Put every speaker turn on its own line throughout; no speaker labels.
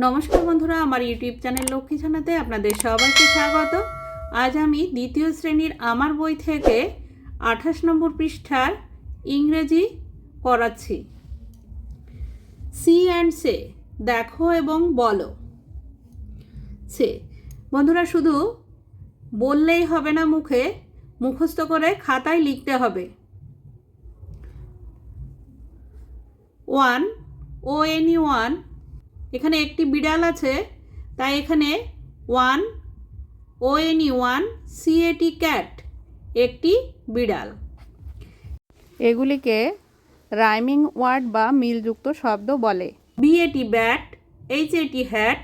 নমস্কার বন্ধুরা, আমার ইউটিউব চ্যানেল লক্ষ্মী ছানাতে আপনাদের সবাইকে স্বাগত। আজ আমি দ্বিতীয় শ্রেণীর আমার বই থেকে 28 নম্বর পৃষ্ঠার ইংরেজি পড়াচ্ছি। সি অ্যান্ড সে, দেখো এবং বলো। সে বন্ধুরা শুধু বললেই হবে না, মুখস্থ করে খাতায় লিখতে হবে। ONE এখানে একটি বিড়াল আছে, তাই এখানে ONE CAT ক্যাট, একটি বিড়াল। এগুলিকে রাইমিং ওয়ার্ড বা মিলযুক্ত শব্দ বলে। BAT bat, HAT hat,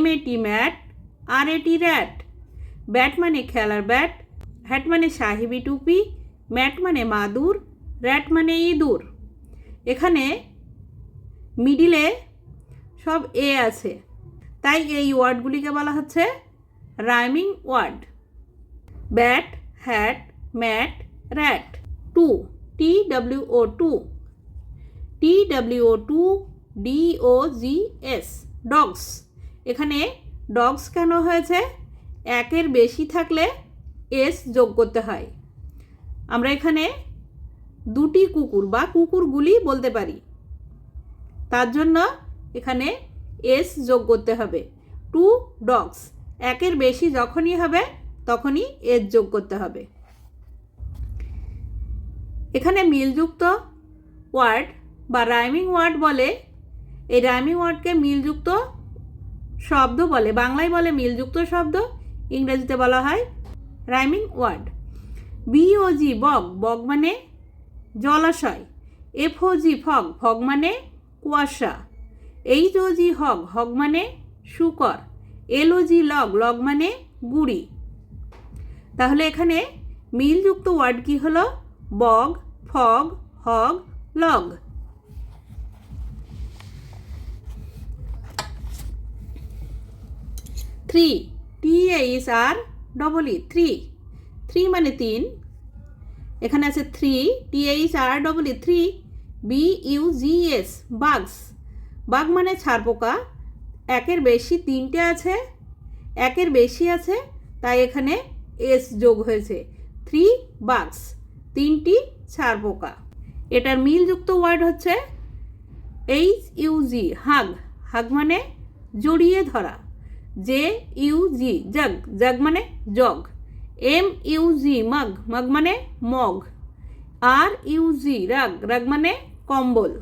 MAT mat, RAT rat. Bat মানে খেলার ব্যাট, হ্যাট মানে সাহেবি টুপি, ম্যাট মানে মাদুর, র্যাট মানে ইঁদুর। এখানে মিডিলে সব এ আছে, তাই এই ওয়ার্ডগুলিকে বলা হচ্ছে rhyming word. Bat, hat, mat, rat. Two, TWO2, DOGS, dogs. এখানে ডগস কেন হয়েছে? একের বেশি থাকলে এস যোগ করতে হয়। আমরা এখানে দুটি কুকুর বা কুকুরগুলি বলতে পারি, তার জন্য এখানে এস যোগ করতে হবে। টু ডগস, একের বেশি যখনই হবে তখনই এস যোগ করতে হবে। এখানে মিলযুক্ত ওয়ার্ড বা রাইমিং ওয়ার্ড বলে। এই রাইমিং ওয়ার্ডকে মিলযুক্ত শব্দ বলে। বাংলায় বলে মিলযুক্ত শব্দ, ইংরেজিতে বলা হয় রাইমিং ওয়ার্ড। BOG বগ, বগ মানে জলাশয়। FOG ফগ, ফগ মানে কুয়াশা। HOG হগ, হগ মানে শূকর। LOG লগ, লগ মানে গুড়ি। তাহলে এখানে মিলযুক্ত ওয়ার্ড কি হলো? Bog, fog, hog, log. Three, THREE, three মানে তিন। এখানে আছে three, THREE, three. BUGS bugs, bug মানে ছারপোকা। একের বেশি তিনটে আছে, একের বেশি আছে, তাই এখানে এস যোগ হয়েছে। থ্রি বাগস, তিনটি ছারপোকা। এটার মিলযুক্ত ওয়ার্ড হচ্ছে HUG হাগ, হাগ মানে জড়িয়ে ধরা। JUG জগ, জগ মানে জগ। MUG মগ, মগ মানে মগ। RUG রাগ, রাগ মানে কম্বল।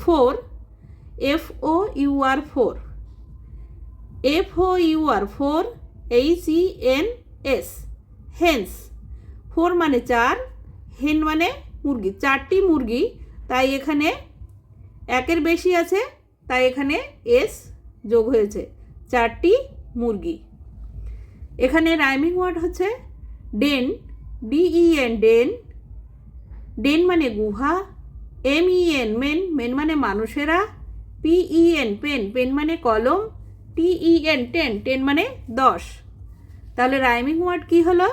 Four, FOUR four, FOUR four, HENS hens. Four মানে চার, হেন মানে মুরগি, চারটি মুরগি, তাই এখানে একের বেশি আছে, তাই এখানে এস যোগ হয়েছে, চারটি মুরগি। এখানে রাইমিং ওয়ার্ড হচ্ছে ডেন, DEN ডেন। ডেন মানে গুহা। MEN মেন, মেন মানে মানুষেরা। PEN পেন, পেন মানে কলম। TEN টেন, টেন মানে 10। তাহলে রাইমিং ওয়ার্ড কি হলো?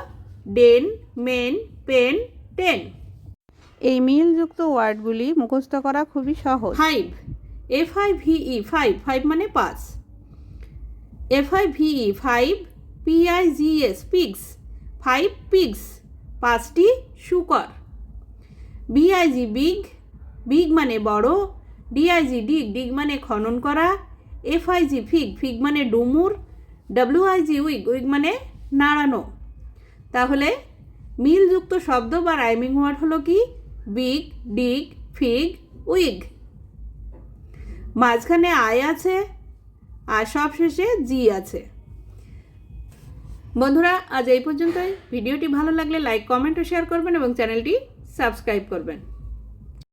ডেন, মেন, পেন, টেন। এই মিলযুক্ত ওয়ার্ডগুলি মুখস্থ করা খুবই সহজ। ফাইভ, FIVE ফাইভ, ফাইভ মানে 5। FIVE five. PIGS pigs, five pigs, পাঁচটি শূকর। BIG বিগ, বিগ মানে বড়। DIG ডিগ, ডিগ মানে খনন করা। FIG ফিগ, ফিগ মানে ডুমুর। WIG উইগ, উইগ মানে নাড়ানো। তাহলে মিলযুক্ত শব্দ বা রাইমিং ওয়ার্ড হলো কি? Big, dig, fig, wig. মাঝখানে আই আছে আর সব শেষে জি আছে। বন্ধুরা আজ এই পর্যন্তই। ভিডিওটি ভালো লাগলে লাইক, কমেন্ট ও শেয়ার করবেন এবং চ্যানেলটি সাবস্ক্রাইব করবেন।